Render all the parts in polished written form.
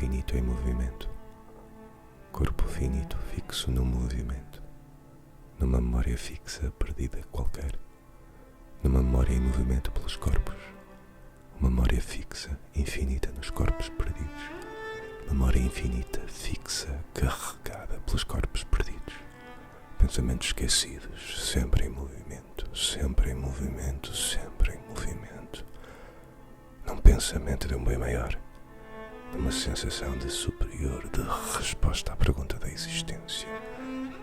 finito em movimento, corpo finito fixo no movimento, numa memória fixa perdida qualquer, numa memória em movimento pelos corpos, memória fixa, infinita nos corpos perdidos, memória infinita, fixa, carregada pelos corpos perdidos, pensamentos esquecidos, sempre em movimento, sempre em movimento, sempre em movimento, num pensamento de um bem maior, numa sensação de superior, de resposta à pergunta da existência,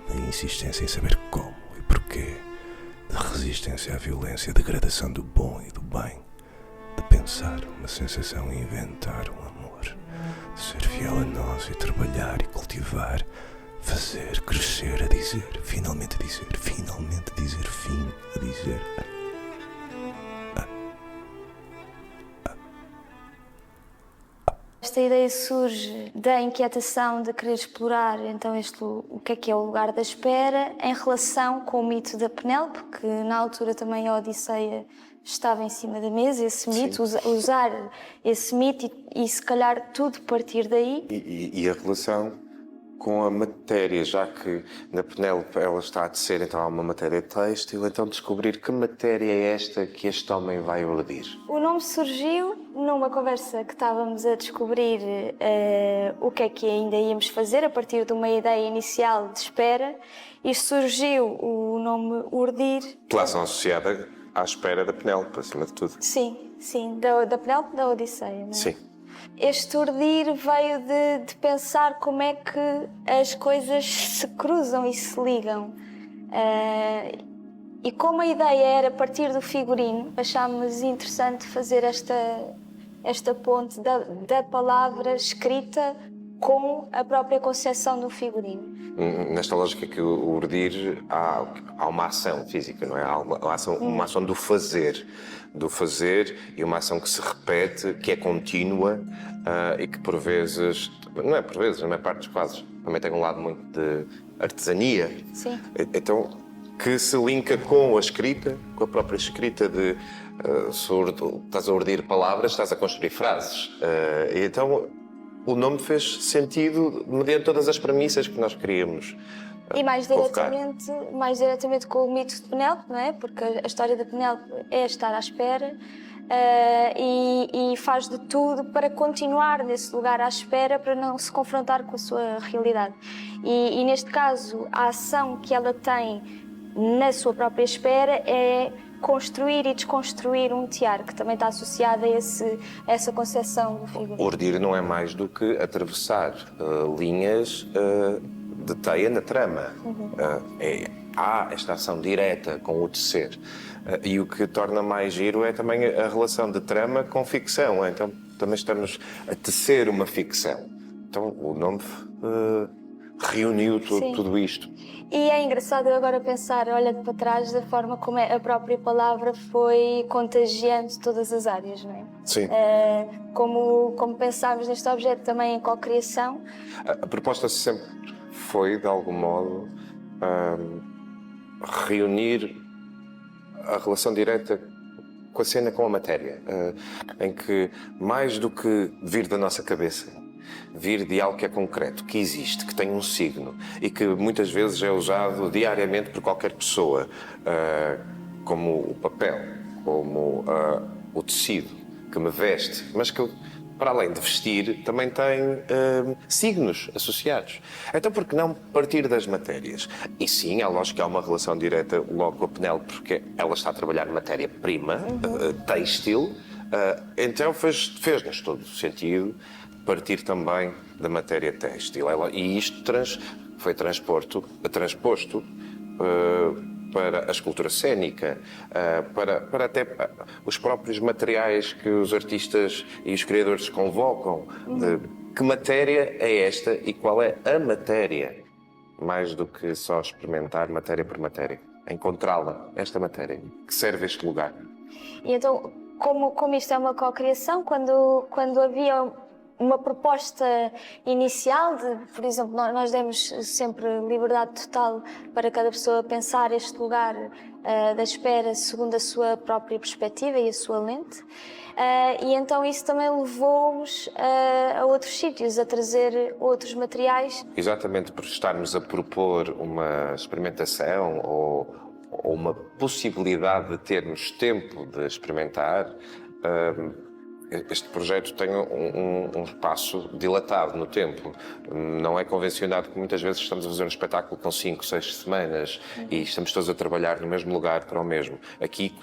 da insistência em saber como e porquê, de resistência à violência, degradação do bom e do bem, de pensar uma sensação e inventar um amor, de ser fiel a nós e trabalhar e cultivar, fazer, crescer, a dizer, finalmente dizer, fim, a dizer. Esta ideia surge da inquietação de querer explorar então o que é o lugar da espera em relação com o mito da Penélope, que na altura também a Odisseia estava em cima da mesa, esse mito, usar esse mito e se calhar tudo partir daí. E a relação com a matéria, já que na Penélope ela está a tecer então há uma matéria têxtil, então descobrir que matéria é esta que este homem vai urdir. O nome surgiu numa conversa que estávamos a descobrir o que ainda íamos fazer a partir de uma ideia inicial de espera, e surgiu o nome urdir. Relação associada à espera da Penélope, acima de tudo. Sim, da Penélope da Odisseia, não é? Sim. Este urdir veio de pensar como é que as coisas se cruzam e se ligam. E como a ideia era partir do figurino, achámos interessante fazer esta ponte da palavra escrita com a própria concepção do figurino. Nesta lógica que o urdir há uma ação física, não é? Há uma ação do fazer e uma ação que se repete, que é contínua e que por vezes, na maior parte dos casos, também tem um lado muito de artesania. Sim. Então, que se linka com a escrita, com a própria escrita de estás a urdir palavras, estás a construir frases. E então o nome fez sentido mediante todas as premissas que nós queríamos. E mais diretamente com o mito de Penélope, não é? Porque a história da Penélope é estar à espera e faz de tudo para continuar nesse lugar à espera, para não se confrontar com a sua realidade. E neste caso, a ação que ela tem na sua própria espera é construir e desconstruir um tear, que também está associado a essa concepção do figurino. Urdir não é mais do que atravessar linhas de teia na trama. Há esta ação direta com o tecer. E o que torna mais giro é também a relação de trama com ficção. Então também estamos a tecer uma ficção. Então o nome reuniu tudo isto. E é engraçado eu agora pensar, olhando para trás, da forma como a própria palavra foi contagiando todas as áreas, não é? Sim. Como pensámos neste objeto também em cocriação. A proposta sempre foi, de algum modo, reunir a relação direta com a cena, com a matéria, em que, mais do que vir da nossa cabeça, vir de algo que é concreto, que existe, que tem um signo e que muitas vezes é usado diariamente por qualquer pessoa, como o papel, como o tecido que me veste, mas que, para além de vestir, também tem signos associados. Então, por que não partir das matérias? E sim, é lógico que há uma relação direta logo com a Penélope, porque ela está a trabalhar matéria-prima, têxtil, então fez-nos todo o sentido partir também da matéria têxtil. E isto foi transposto para a escultura cênica, para até os próprios materiais que os artistas e os criadores convocam. De que matéria é esta e qual é a matéria? Mais do que só experimentar matéria por matéria. Encontrá-la, esta matéria, que serve este lugar. E então, como isto é uma cocriação, quando havia uma proposta inicial de, por exemplo, nós demos sempre liberdade total para cada pessoa pensar este lugar da espera segundo a sua própria perspectiva e a sua lente. E então isso também levou-nos a outros sítios, a trazer outros materiais. Exatamente por estarmos a propor uma experimentação ou uma possibilidade de termos tempo de experimentar, este projeto tem um espaço dilatado no tempo. Não é convencionado que muitas vezes estamos a fazer um espetáculo com 5, 6 semanas e estamos todos a trabalhar no mesmo lugar para o mesmo. Aqui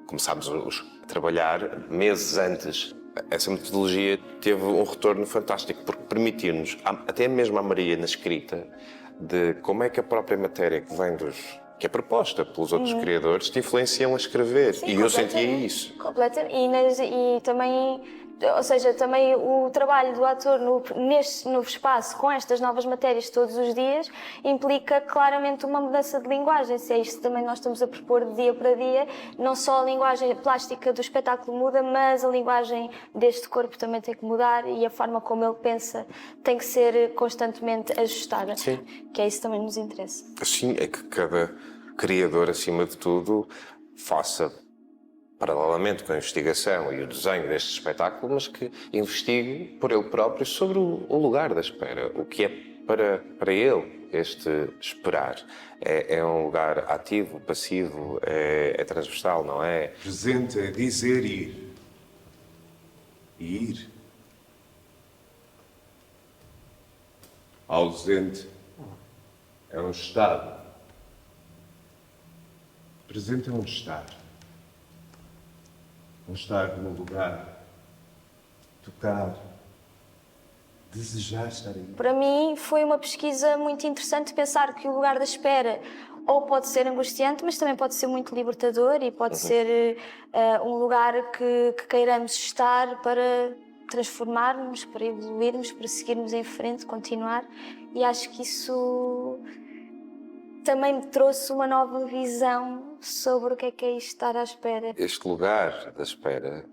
começámos a trabalhar meses antes. Essa metodologia teve um retorno fantástico porque permitiu-nos, até mesmo a Maria na escrita, de como é que a própria matéria que é proposta pelos outros criadores te influenciam a escrever. Sim, e eu sentia isso. Completamente. E também, ou seja, também o trabalho do ator neste novo espaço, com estas novas matérias todos os dias, implica claramente uma mudança de linguagem. Se é isto que também nós estamos a propor de dia para dia, não só a linguagem plástica do espetáculo muda, mas a linguagem deste corpo também tem que mudar e a forma como ele pensa tem que ser constantemente ajustada. Sim. Que é isso que também nos interessa. Assim é que cada criador, acima de tudo, faça, paralelamente com a investigação e o desenho deste espetáculo, mas que investigue por ele próprio sobre o lugar da espera, o que é para ele este esperar. É um lugar ativo, passivo, é transversal, não é? Presente é dizer ir. E ir. Ausente é um estado. Presente é um estar. Um estar num lugar. Tocar. Desejar estar aí. Para mim foi uma pesquisa muito interessante pensar que o lugar da espera ou pode ser angustiante, mas também pode ser muito libertador e pode ser um lugar que queiramos estar para transformarmos, para evoluirmos, para seguirmos em frente, continuar. E acho que isso também me trouxe uma nova visão sobre o que é isto estar à espera. Este lugar da espera,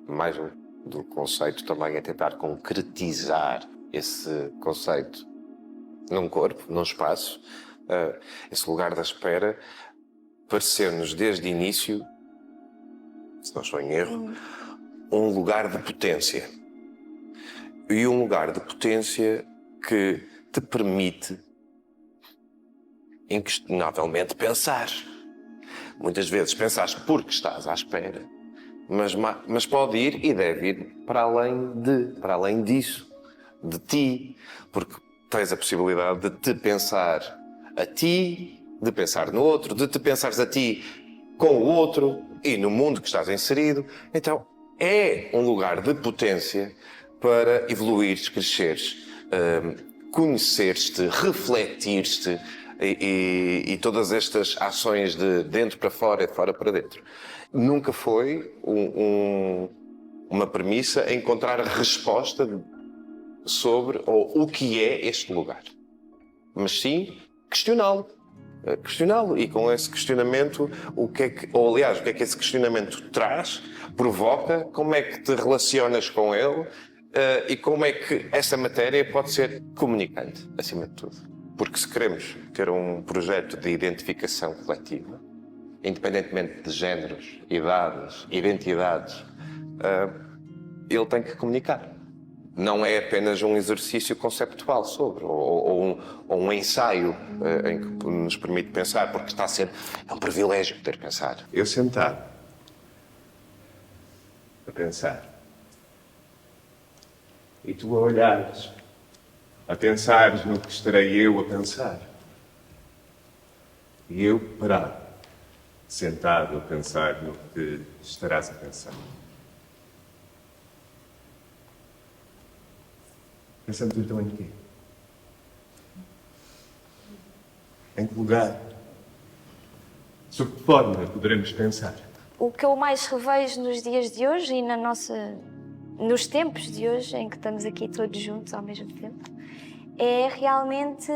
mais do conceito, também é tentar concretizar esse conceito num corpo, num espaço. Esse lugar da espera pareceu-nos desde o início, se não estou em erro, um lugar de potência. E um lugar de potência que te permite inquestionavelmente pensar. Muitas vezes pensas porque estás à espera, mas pode ir e deve ir para além disso, de ti, porque tens a possibilidade de te pensar a ti, de pensar no outro, de te pensares a ti com o outro e no mundo que estás inserido. Então é um lugar de potência para evoluires, cresceres, conheceres-te, refletires-te e todas estas ações de dentro para fora e de fora para dentro. Nunca foi uma premissa encontrar a resposta sobre o que é este lugar, mas sim questioná-lo. E com esse questionamento, o que é que esse questionamento traz, provoca, como é que te relacionas com ele e como é que essa matéria pode ser comunicante, acima de tudo. Porque se queremos ter um projeto de identificação coletiva, independentemente de géneros, idades, identidades, ele tem que comunicar. Não é apenas um exercício conceptual sobre, ou um ensaio em que nos permite pensar, porque está a ser um privilégio poder pensar. Eu sentado a pensar e tu a olhares, a pensares no que estarei eu a pensar e eu parado, sentado a pensar no que estarás a pensar. Pensando então em quê? Em que lugar? Sob que forma poderemos pensar? O que eu mais revejo nos dias de hoje e nos tempos de hoje, em que estamos aqui todos juntos ao mesmo tempo, é realmente...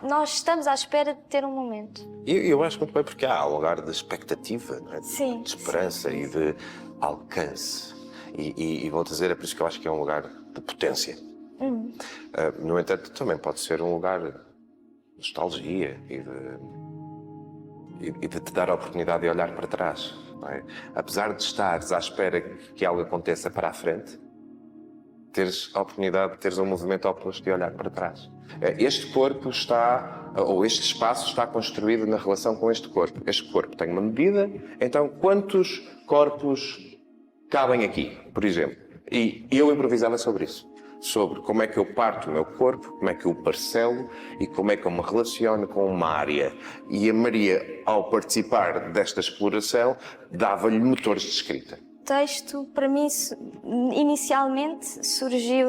nós estamos à espera de ter um momento. Eu acho muito bem porque há um lugar de expectativa, não é? Sim. De esperança e de alcance. E vou dizer, é por isso que eu acho que é um lugar de potência. No entanto, também pode ser um lugar de nostalgia e de te dar a oportunidade de olhar para trás. Não é? Apesar de estares à espera que algo aconteça para a frente, teres a oportunidade de teres um movimento oposto de olhar para trás. Este corpo está, ou este espaço está construído na relação com este corpo. Este corpo tem uma medida, então quantos corpos cabem aqui, por exemplo? E eu improvisava sobre isso. Sobre como é que eu parto o meu corpo, como é que eu o parcelo e como é que eu me relaciono com uma área. E a Maria, ao participar desta exploração, dava-lhe motores de escrita. O texto, para mim, inicialmente surgiu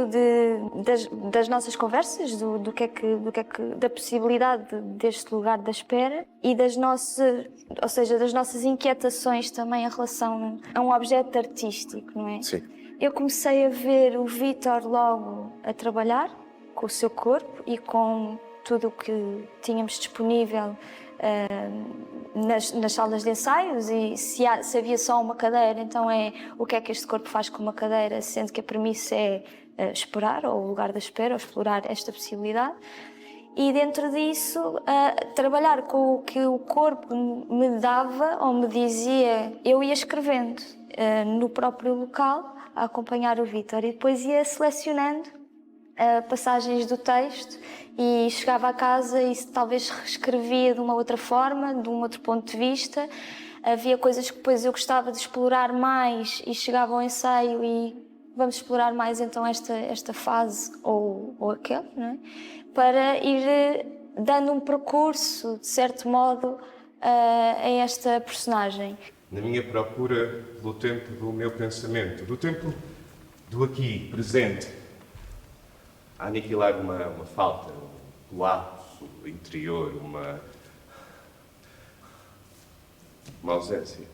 das nossas conversas, da possibilidade deste lugar da espera e das nossas inquietações também em relação a um objeto artístico, não é? Sim. Eu comecei a ver o Vítor logo a trabalhar com o seu corpo e com tudo o que tínhamos disponível nas salas de ensaios, e se havia só uma cadeira, então o que é que este corpo faz com uma cadeira, sendo que a premissa é esperar, ou o lugar da espera, ou explorar esta possibilidade. E dentro disso, trabalhar com o que o corpo me dava ou me dizia, eu ia escrevendo no próprio local, a acompanhar o Vítor, e depois ia selecionando passagens do texto e chegava a casa e talvez reescrevia de uma outra forma, de um outro ponto de vista. Havia coisas que depois eu gostava de explorar mais e chegava ao ensaio e vamos explorar mais então esta fase ou aquele, não é? Para ir dando um percurso, de certo modo, a esta personagem. Na minha procura pelo tempo do meu pensamento, do tempo do aqui, presente, a aniquilar uma falta, um lapso interior, uma ausência.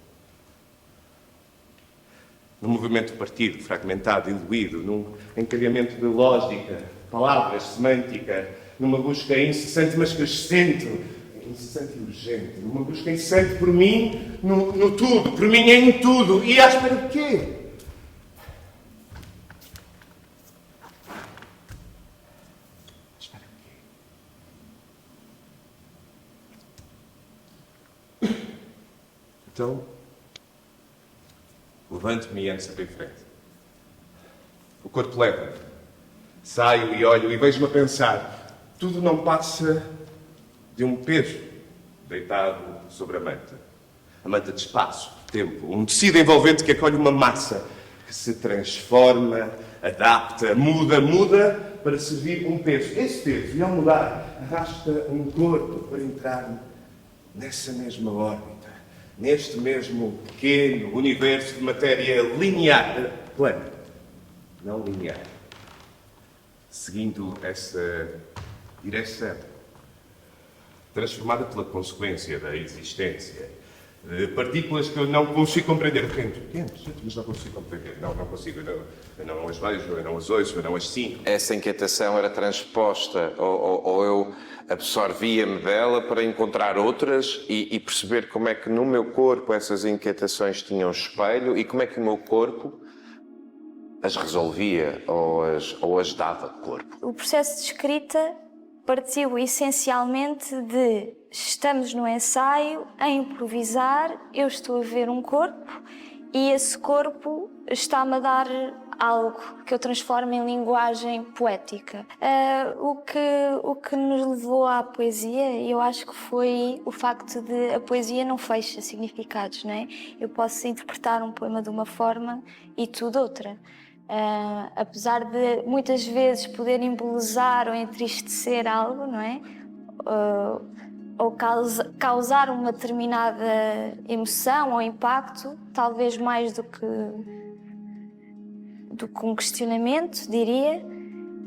Num movimento partido, fragmentado, diluído, num encadeamento de lógica, palavras, semântica, numa busca incessante, mas crescente, incessante e urgente, numa busca incessante por mim, no tudo, por mim em tudo. E à espera de quê? À espera de quê? Então, levanto-me e ando sempre em frente. O corpo leva-me. Saio e olho e vejo-me a pensar. Tudo não passa de um peso deitado sobre a manta. A manta de espaço, de tempo. Um tecido envolvente que acolhe uma massa que se transforma, adapta, muda para servir um peso. Esse peso, e ao mudar, arrasta um corpo para entrar nessa mesma órbita, neste mesmo pequeno universo de matéria linear, plana, não linear. Seguindo essa direção, transformada pela consequência da existência, partículas que eu não consigo compreender. Pequenos, mas não consigo compreender. Não consigo. Eu não as vejo, eu não as ouço, eu não as sinto. Essa inquietação era transposta, ou eu absorvia-me dela para encontrar outras e perceber como é que no meu corpo essas inquietações tinham espelho e como é que o meu corpo as resolvia ou as dava corpo. O processo de escrita partiu essencialmente de estamos no ensaio, a improvisar, eu estou a ver um corpo e esse corpo está-me a dar algo que eu transformo em linguagem poética. O que nos levou à poesia, eu acho que foi o facto de a poesia não fecha significados, não é? Eu posso interpretar um poema de uma forma e tu de outra. Apesar de muitas vezes poder embelezar ou entristecer algo, não é? Ou causar uma determinada emoção ou impacto, talvez mais do que um questionamento, diria.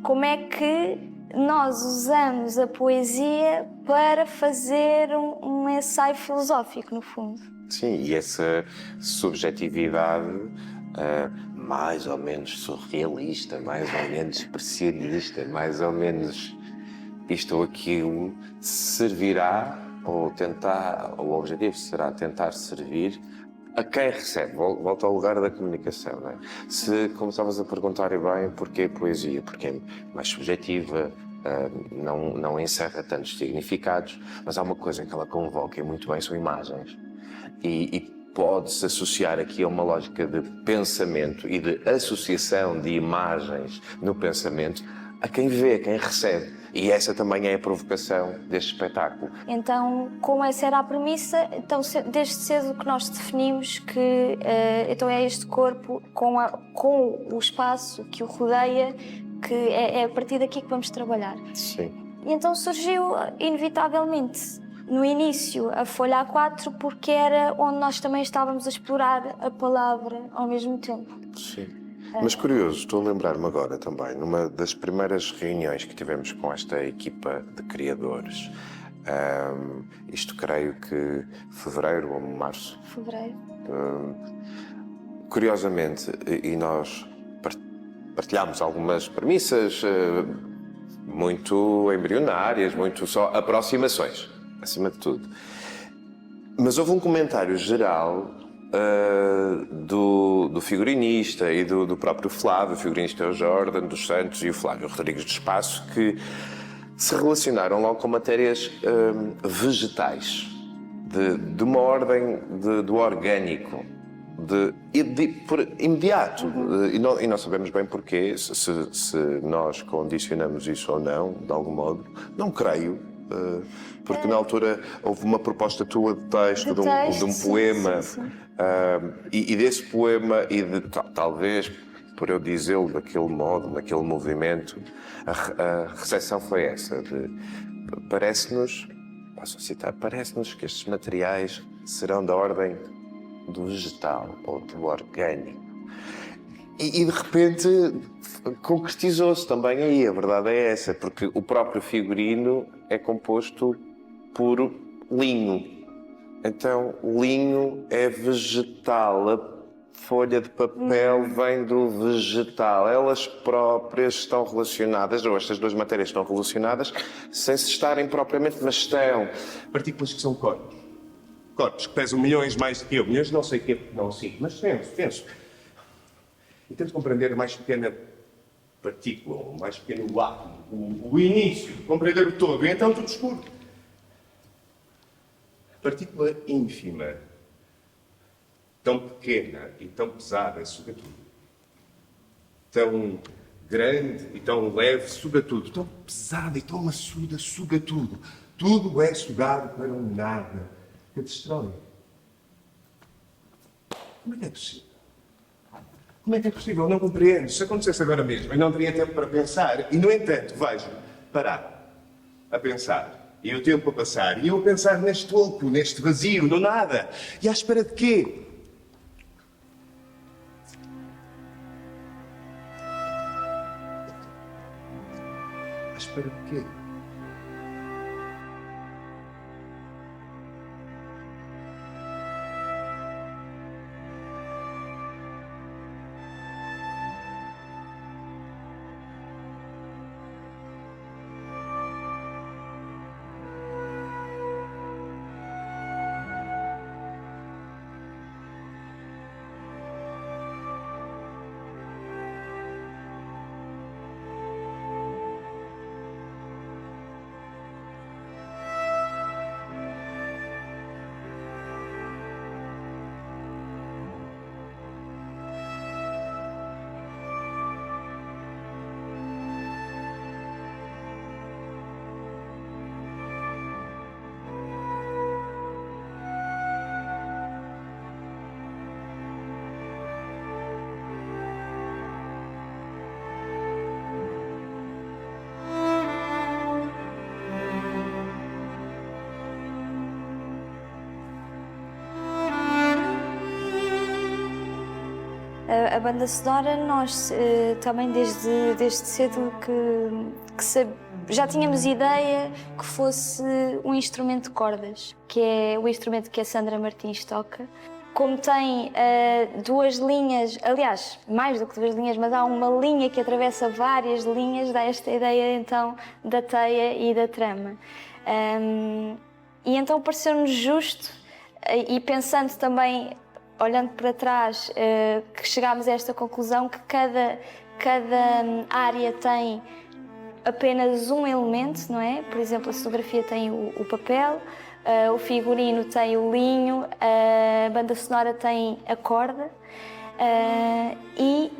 Como é que nós usamos a poesia para fazer um ensaio filosófico, no fundo? Sim, e essa subjetividade mais ou menos surrealista, mais ou menos expressionista, mais ou menos isto ou aquilo, servirá, ou o objetivo será tentar servir a quem recebe, volta ao lugar da comunicação, não é? Se, como estavas a perguntar, e bem, porquê poesia? Porque é mais subjetiva, não encerra tantos significados, mas há uma coisa que ela convoca e muito bem, são imagens. E pode-se associar aqui a uma lógica de pensamento e de associação de imagens no pensamento a quem vê, a quem recebe. E essa também é a provocação deste espetáculo. Então, como essa era a premissa, então, desde cedo que nós definimos que então é este corpo com o espaço que o rodeia, que é a partir daqui que vamos trabalhar. Sim. E então surgiu, inevitavelmente, no início, a folha A4, porque era onde nós também estávamos a explorar a palavra ao mesmo tempo. Sim. Mas curioso, estou a lembrar-me agora também, numa das primeiras reuniões que tivemos com esta equipa de criadores, isto creio que fevereiro ou março. Fevereiro. Curiosamente, e nós partilhámos algumas premissas muito embrionárias, muito só aproximações, acima de tudo. Mas houve um comentário geral do figurinista e do próprio Flávio, o figurinista é o Jordan dos Santos e o Flávio Rodrigues do Espaço, que se relacionaram logo com matérias vegetais, de uma ordem do orgânico, por imediato. E não sabemos bem porquê, se nós condicionamos isso ou não, de algum modo. Não creio, porque na altura houve uma proposta tua de texto, de um poema, sim. E desse poema, e talvez, por eu dizê-lo daquele modo, naquele movimento, a recepção foi essa, parece-nos, posso citar, parece-nos que estes materiais serão da ordem do vegetal ou do orgânico. E de repente concretizou-se também aí, a verdade é essa, porque o próprio figurino é composto por linho. Então, linho é vegetal, a folha de papel vem do vegetal. Elas próprias estão relacionadas, ou estas duas matérias estão relacionadas, sem se estarem propriamente, mas estão. Partículas que são corpos. Corpos que pesam milhões mais do que eu. Milhões não sei o quê, não sinto, mas penso. E tento compreender a mais pequena partícula, o mais pequeno átomo, o início, compreender o todo, e então tudo escuro. Partícula ínfima, tão pequena e tão pesada, suga tudo. Tão grande e tão leve, suga tudo. Tão pesada e tão maçuda, suga tudo. Tudo é sugado para um nada que destrói. Como é que é possível? Como é que é possível? Não compreendo. Se acontecesse agora mesmo, eu não teria tempo para pensar. E, no entanto, vejo, parar a pensar. E o tempo a passar. E eu a pensar neste oco, neste vazio, no nada. E à espera de quê? À espera de quê? A banda sonora, nós também desde cedo que já tínhamos ideia que fosse um instrumento de cordas, que é o instrumento que a Sandra Martins toca. Como tem duas linhas, aliás, mais do que duas linhas, mas há uma linha que atravessa várias linhas, dá esta ideia então da teia e da trama. E então pareceu-nos justo, e pensando também olhando para trás, que chegámos a esta conclusão que cada área tem apenas um elemento, não é? Por exemplo, a cenografia tem o papel, o figurino tem o linho, a banda sonora tem a corda e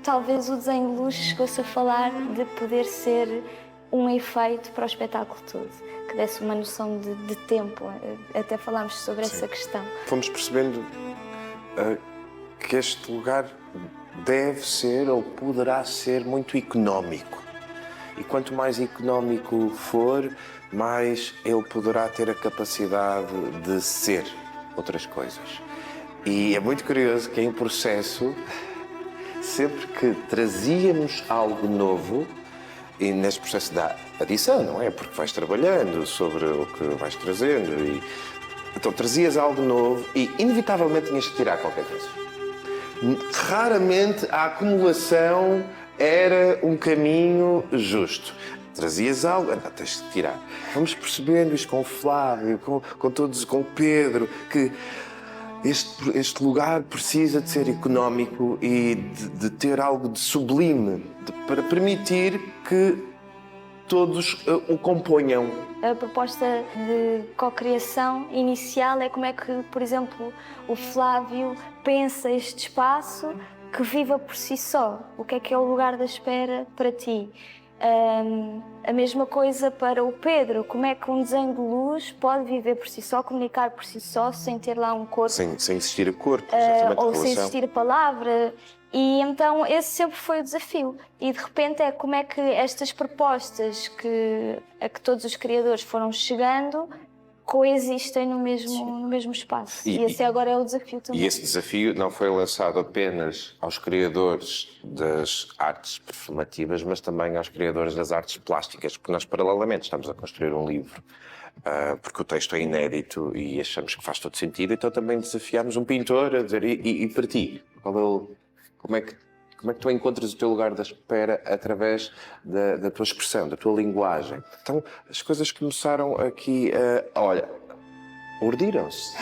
talvez o desenho de luz chegou-se a falar de poder ser um efeito para o espetáculo todo, que desse uma noção de tempo. Até falámos sobre essa questão. Fomos percebendo que este lugar deve ser ou poderá ser muito económico. E quanto mais económico for, mais ele poderá ter a capacidade de ser outras coisas. E é muito curioso que em processo, sempre que trazíamos algo novo, e neste processo da adição, não é? Porque vais trabalhando sobre o que vais trazendo. E então trazias algo novo e inevitavelmente tinhas que tirar qualquer coisa. Raramente a acumulação era um caminho justo. Trazias algo, tens de tirar. Vamos percebendo isto com o Flávio, com todos, com o Pedro, que este lugar precisa de ser económico e de ter algo de sublime, para permitir que todos o componham. A proposta de cocriação inicial é como é que, por exemplo, o Flávio pensa este espaço que viva por si só. O que é o lugar da espera para ti? A mesma coisa para o Pedro. Como é que um desenho de luz pode viver por si só, comunicar por si só, sem ter lá um corpo? Sem existir o corpo, ou sem existir a palavra. E então esse sempre foi o desafio. E de repente é como é que estas propostas a que todos os criadores foram chegando coexistem no mesmo espaço. E esse agora é o desafio também. E esse desafio não foi lançado apenas aos criadores das artes performativas, mas também aos criadores das artes plásticas, porque nós paralelamente estamos a construir um livro, porque o texto é inédito e achamos que faz todo sentido, então também desafiámos um pintor a dizer, e para ti, como é que tu encontras o teu lugar da espera através da tua expressão, da tua linguagem? Então, as coisas começaram aqui, urdiram-se.